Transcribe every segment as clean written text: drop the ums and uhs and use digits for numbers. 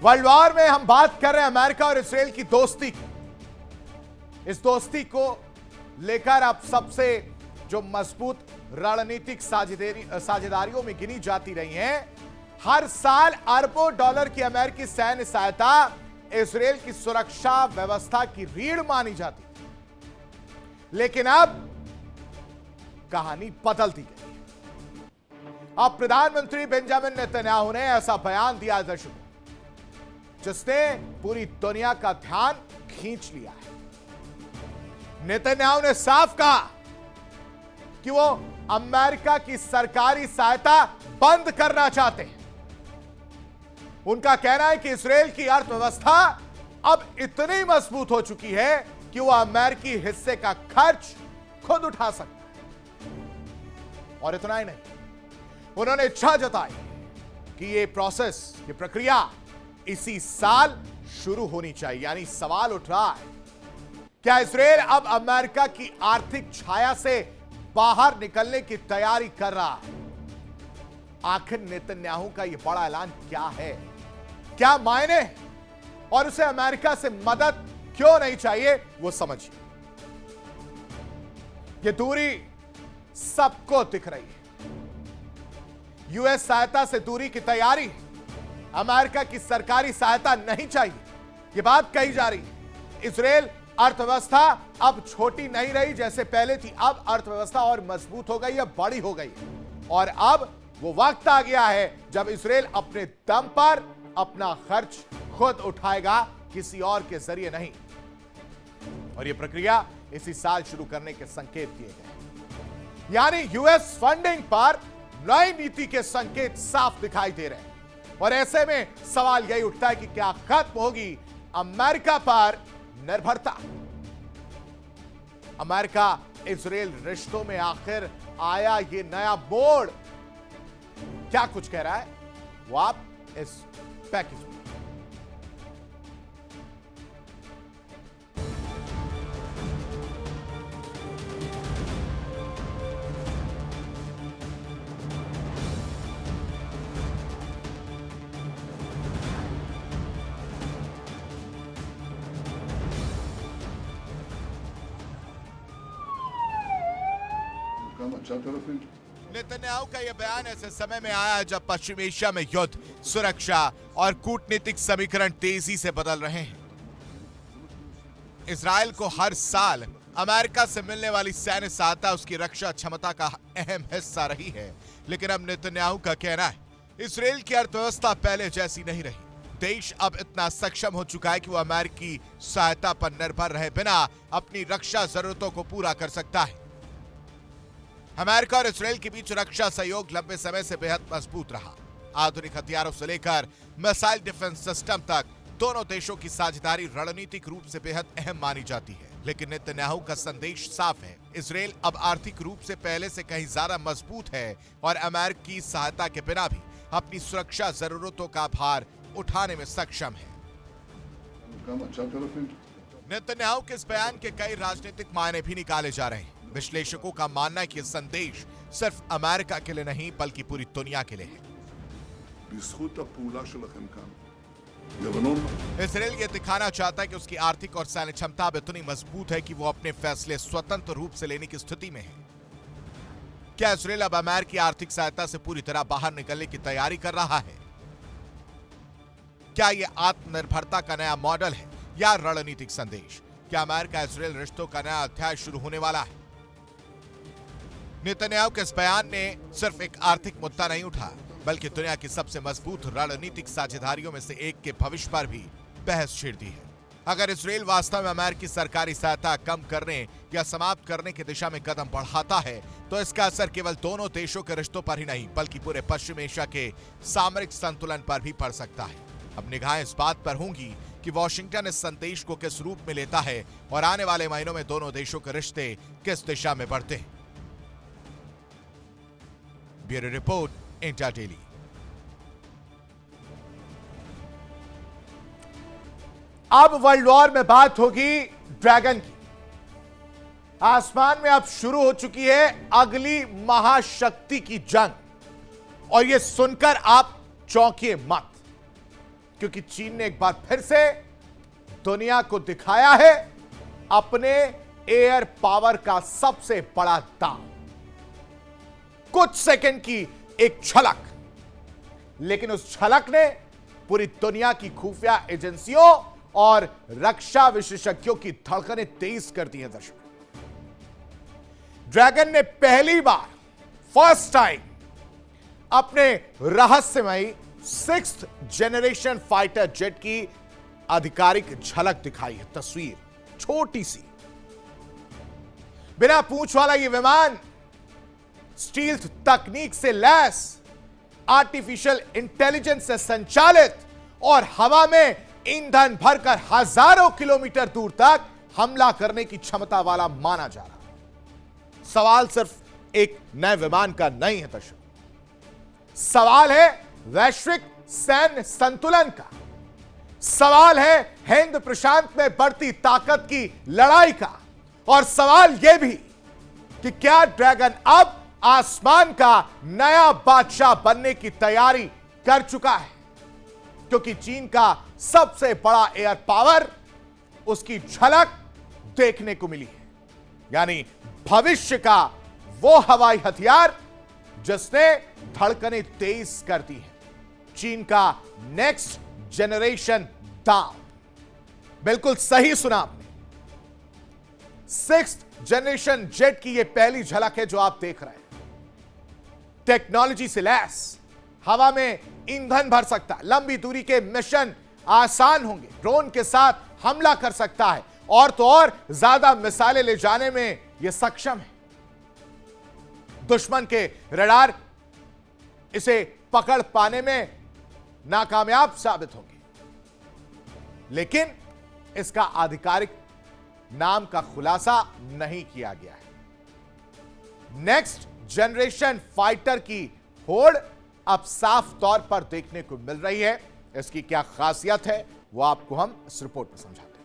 World war में हम बात कर रहे हैं अमेरिका और इसराइल की दोस्ती की। इस दोस्ती को लेकर अब सबसे जो मजबूत रणनीतिक साझेदारियों में गिनी जाती रही हैं। हर साल अरबों डॉलर की अमेरिकी सैन्य सहायता इसराइल की सुरक्षा व्यवस्था की रीढ़ मानी जाती, लेकिन अब कहानी बदलती गई। अब प्रधानमंत्री बेंजामिन नेतन्याहू ने ऐसा बयान दिया दर्शकों, जिसने पूरी दुनिया का ध्यान खींच लिया है। नेतन्याहू ने साफ कहा कि वो अमेरिका की सरकारी सहायता बंद करना चाहते हैं। उनका कहना है कि इसराइल की अर्थव्यवस्था अब इतनी मजबूत हो चुकी है कि वो अमेरिकी हिस्से का खर्च खुद उठा सकता है। और इतना ही नहीं, उन्होंने इच्छा जताई कि ये प्रोसेस, ये प्रक्रिया इसी साल शुरू होनी चाहिए। यानी सवाल उठ रहा है, क्या इसराइल अब अमेरिका की आर्थिक छाया से बाहर निकलने की तैयारी कर रहा है? आखिर नेतन्याहू का यह बड़ा ऐलान क्या है, क्या मायने और उसे अमेरिका से मदद क्यों नहीं चाहिए, वो समझिए। यह दूरी सबको दिख रही है। यूएस सहायता से दूरी की तैयारी, अमेरिका की सरकारी सहायता नहीं चाहिए, यह बात कही जा रही है। इसराइल अर्थव्यवस्था अब छोटी नहीं रही जैसे पहले थी, अब अर्थव्यवस्था और मजबूत हो गई है, बड़ी हो गई है। और अब वो वक्त आ गया है जब इसराइल अपने दम पर अपना खर्च खुद उठाएगा, किसी और के जरिए नहीं। और यह प्रक्रिया इसी साल शुरू करने के संकेत दिए गए। यानी यूएस फंडिंग पर नई नीति के संकेत साफ दिखाई दे रहे हैं। और ऐसे में सवाल यही उठता है कि क्या खत्म होगी अमेरिका पर निर्भरता? अमेरिका इजराइल रिश्तों में आखिर आया ये नया मोड़ क्या कुछ कह रहा है, वो आप इस पैकेज में। नेतन्याहू का यह बयान ऐसे समय में आया जब पश्चिम एशिया में युद्ध, सुरक्षा और कूटनीतिक समीकरण तेजी से बदल रहे हैं। इजराइल को हर साल अमेरिका से मिलने वाली सैन्य सहायता उसकी रक्षा क्षमता का अहम हिस्सा रही है, लेकिन अब नेतन्याहू का कहना है इसराइल की अर्थव्यवस्था पहले जैसी नहीं रही। देश अब इतना सक्षम हो चुका है कि वो अमेरिकी सहायता पर निर्भर रहे बिना अपनी रक्षा जरूरतों को पूरा कर सकता है। अमेरिका और इसराइल के बीच रक्षा सहयोग लंबे समय से बेहद मजबूत रहा। आधुनिक हथियारों से लेकर मिसाइल डिफेंस सिस्टम तक दोनों देशों की साझेदारी रणनीतिक रूप से बेहद अहम मानी जाती है। लेकिन नेतन्याहू का संदेश साफ है, इसराइल अब आर्थिक रूप से पहले से कहीं ज्यादा मजबूत है और अमेरिकी सहायता के बिना भी अपनी सुरक्षा जरूरतों का भार उठाने में सक्षम है। नेतन्याहू के इस बयान के कई राजनीतिक मायने भी निकाले जा रहे हैं। विश्लेषकों का मानना है कि संदेश सिर्फ अमेरिका के लिए नहीं बल्कि पूरी दुनिया के लिए है। इसराइल ये दिखाना चाहता है कि उसकी आर्थिक और सैन्य क्षमता अब इतनी मजबूत है कि वो अपने फैसले स्वतंत्र रूप से लेने की स्थिति में है। क्या इसराइल अब अमेरिकी आर्थिक सहायता से पूरी तरह बाहर निकलने की तैयारी कर रहा है? क्या यह आत्मनिर्भरता का नया मॉडल है या रणनीतिक संदेश? क्या अमेरिका इसराइल रिश्तों का नया अध्याय शुरू होने वाला है? नेतन्याहू के इस बयान ने सिर्फ एक आर्थिक मुद्दा नहीं उठा, बल्कि दुनिया की सबसे मजबूत रणनीतिक साझेदारियों में से एक के भविष्य पर भी बहस छेड़ दी है। अगर इसराइल वास्तव में अमेरिकी सरकारी सहायता कम करने या समाप्त करने की दिशा में कदम बढ़ाता है, तो इसका असर केवल दोनों देशों के रिश्तों पर ही नहीं बल्कि पूरे पश्चिम एशिया के सामरिक संतुलन पर भी पड़ सकता है। अब निगाहें इस बात पर होंगी कि वॉशिंगटन इस संदेश को किस रूप में लेता है और आने वाले महीनों में दोनों देशों के रिश्ते किस दिशा में बढ़ते हैं। Bureau report, India daily. अब वर्ल्ड वॉर में बात होगी ड्रैगन की। आसमान में अब शुरू हो चुकी है अगली महाशक्ति की जंग, और यह सुनकर आप चौंकिए मत। क्योंकि चीन ने एक बार फिर से दुनिया को दिखाया है अपने एयर पावर का सबसे बड़ा दांव। कुछ सेकंड की एक झलक, लेकिन उस झलक ने पूरी दुनिया की खुफिया एजेंसियों और रक्षा विशेषज्ञों की धड़कनें तेज कर दी हैं। दर्शक, ड्रैगन ने पहली बार, फर्स्ट टाइम, अपने रहस्यमयी 6th जनरेशन फाइटर जेट की आधिकारिक झलक दिखाई है। तस्वीर छोटी सी, बिना पूंछ वाला यह विमान स्टील्थ तकनीक से लैस, आर्टिफिशियल इंटेलिजेंस से संचालित और हवा में ईंधन भरकर हजारों किलोमीटर दूर तक हमला करने की क्षमता वाला माना जा रहा। सवाल सिर्फ एक नए विमान का नहीं है दर्शक, सवाल है वैश्विक सैन्य संतुलन का, सवाल है हिंद प्रशांत में बढ़ती ताकत की लड़ाई का, और सवाल यह भी कि क्या ड्रैगन अब आसमान का नया बादशाह बनने की तैयारी कर चुका है, क्योंकि चीन का सबसे बड़ा एयर पावर, उसकी झलक देखने को मिली है। यानी भविष्य का वो हवाई हथियार जिसने धड़कनें तेज कर दी है, चीन का नेक्स्ट जनरेशन दांव। बिल्कुल सही सुना आपने, 6th जनरेशन जेट की यह पहली झलक है जो आप देख रहे हैं। टेक्नोलॉजी से लैस, हवा में ईंधन भर सकता है, लंबी दूरी के मिशन आसान होंगे, ड्रोन के साथ हमला कर सकता है, और तो और ज्यादा मिसाइलें ले जाने में यह सक्षम है। दुश्मन के रडार इसे पकड़ पाने में नाकामयाब साबित होंगे, लेकिन इसका आधिकारिक नाम का खुलासा नहीं किया गया है। नेक्स्ट जनरेशन फाइटर की होड़ अब साफ तौर पर देखने को मिल रही है। इसकी क्या खासियत है वो आपको हम इस रिपोर्ट में समझाते हैं।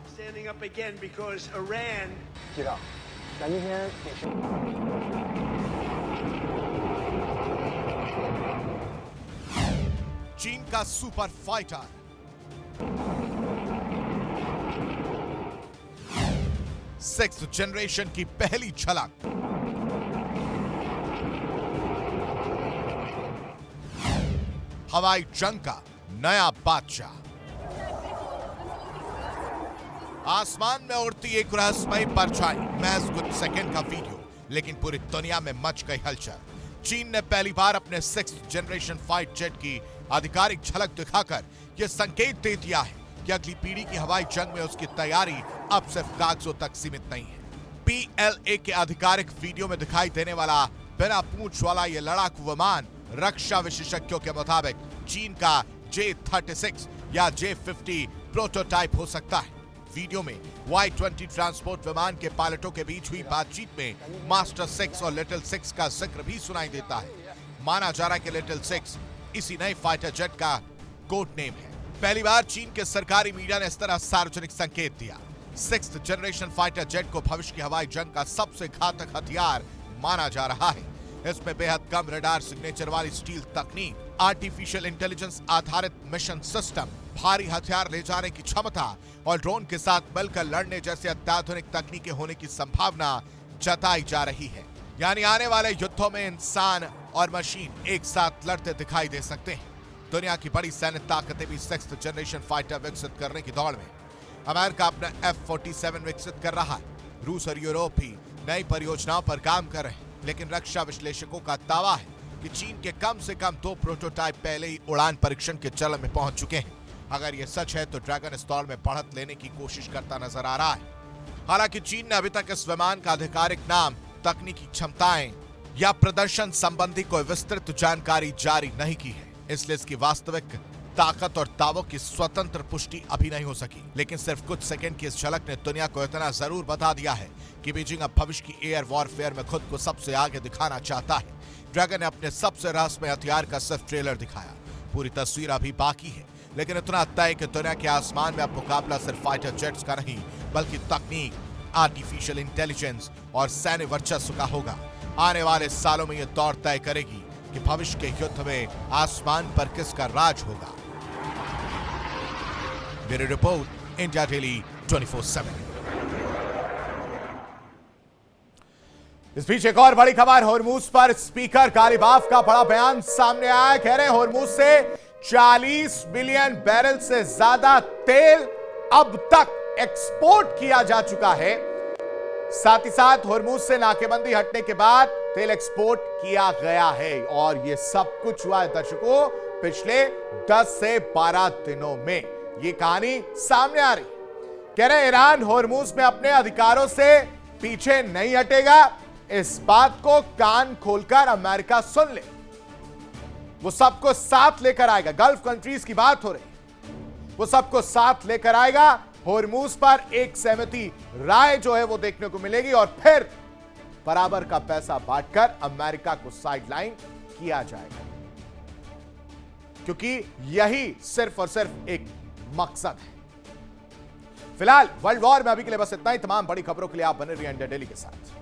Standing up again because Iran. 知道，咱今天也是。 चीन का सुपर फाइटर, सिक्स्थ जनरेशन की पहली झलक, हवाई जंग का नया बादशाह। आसमान में उड़ती एक रहस्यमयी परछाई, महज कुछ सेकंड का वीडियो, लेकिन पूरी दुनिया में मच गई हलचल। चीन ने पहली बार अपने 6th जनरेशन फाइट जेट की आधिकारिक झलक दिखाकर यह संकेत दे दिया है कि अगली पीढ़ी की हवाई जंग में उसकी तैयारी अब सिर्फ कागजों तक सीमित नहीं है। PLA के आधिकारिक वीडियो में दिखाई देने वाला बिना पूंछ वाला यह लड़ाकू विमान रक्षा विशेषज्ञों के मुताबिक चीन का J-36 या J-50 प्रोटोटाइप हो सकता है। वीडियो में Y-20 ट्रांसपोर्ट विमान के पायलटों के बीच हुई बातचीत में मास्टर 6 और लिटिल 6 का जिक्र भी सुनाई देता है। माना जा रहा है कि लिटिल 6 इसी नए फाइटर जेट का कोड नेम है। पहली बार चीन के सरकारी मीडिया ने इस तरह सार्वजनिक संकेत दिया। 6th जनरेशन फाइटर जेट को भविष्य की हवाई जंग का सबसे घातक हथियार माना जा रहा है। इसमें बेहद कम रडार सिग्नेचर वाली स्टील तकनीक, आर्टिफिशियल इंटेलिजेंस आधारित मिशन सिस्टम, भारी हथियार ले जाने की क्षमता और ड्रोन के साथ मिलकर लड़ने जैसे अत्याधुनिक तकनीकें होने की संभावना जताई जा रही है। यानी आने वाले युद्धों में इंसान और मशीन एक साथ लड़ते दिखाई दे सकते हैं। दुनिया की बड़ी सैन्य ताकतें भी 6th जनरेशन फाइटर विकसित करने की दौड़ में। अमेरिका अपना F-47 विकसित कर रहा है। रूस और यूरोप भी नई परियोजनाओं पर काम कर रहे हैं, लेकिन रक्षा विश्लेषकों का दावा है कि चीन के कम से कम 2 प्रोटोटाइप पहले ही उड़ान परीक्षण के चरण में पहुंच चुके हैं। अगर यह सच है तो ड्रैगन इस दौड़ में बढ़त लेने की कोशिश करता नजर आ रहा है। हालांकि चीन ने अभी तक इस विमान का आधिकारिक नाम, तकनीकी क्षमताएं या प्रदर्शन संबंधी कोई विस्तृत जानकारी जारी नहीं की है, इसलिए इसकी वास्तविक ताकत और दावों की स्वतंत्र पुष्टि अभी नहीं हो सकी। लेकिन सिर्फ कुछ सेकंड की इस झलक ने दुनिया को इतना जरूर बता दिया है कि बीजिंग अब भविष्य की एयर वॉरफेयर में खुद को सबसे आगे दिखाना चाहता है। ड्रैगन ने अपने सबसे रहस्यमय हथियार का सिर्फ ट्रेलर दिखाया, पूरी तस्वीर अभी बाकी है। लेकिन इतना तय कि दुनिया के आसमान में अब मुकाबला सिर्फ फाइटर जेट्स का नहीं, बल्कि तकनीक, आर्टिफिशियल इंटेलिजेंस और सैन्य वर्चस्व का होगा। आने वाले सालों में यह दौड़ तय करेगी कि भविष्य के युद्ध में आसमान पर किसका राज होगा। Bureau report, India daily 24/7। इस बीच एक और बड़ी खबर, होर्मुज पर स्पीकर गालिबाफ का बड़ा बयान सामने आया। कह रहे हैं होर्मुज से 40 मिलियन बैरल से ज्यादा तेल अब तक एक्सपोर्ट किया जा चुका है। साथ ही साथ होर्मुज से नाकेबंदी हटने के बाद तेल एक्सपोर्ट किया गया है और यह सब कुछ हुआ है दर्शकों पिछले 10 से 12 दिनों में। यह कहानी सामने आ रही। कह रहे ईरान होर्मुज में अपने अधिकारों से पीछे नहीं हटेगा। इस बात को कान खोलकर अमेरिका सुन ले, वो सबको साथ लेकर आएगा। गल्फ कंट्रीज की बात हो रही, वो सबको साथ लेकर आएगा। होर्मुज पर एक सहमति राय जो है वो देखने को मिलेगी और फिर बराबर का पैसा बांटकर अमेरिका को साइडलाइन किया जाएगा, क्योंकि यही सिर्फ और सिर्फ एक मकसद है। फिलहाल वर्ल्ड वॉर में अभी के लिए बस इतना ही। तमाम बड़ी खबरों के लिए आप बने रहिए इंडिया डेली के साथ।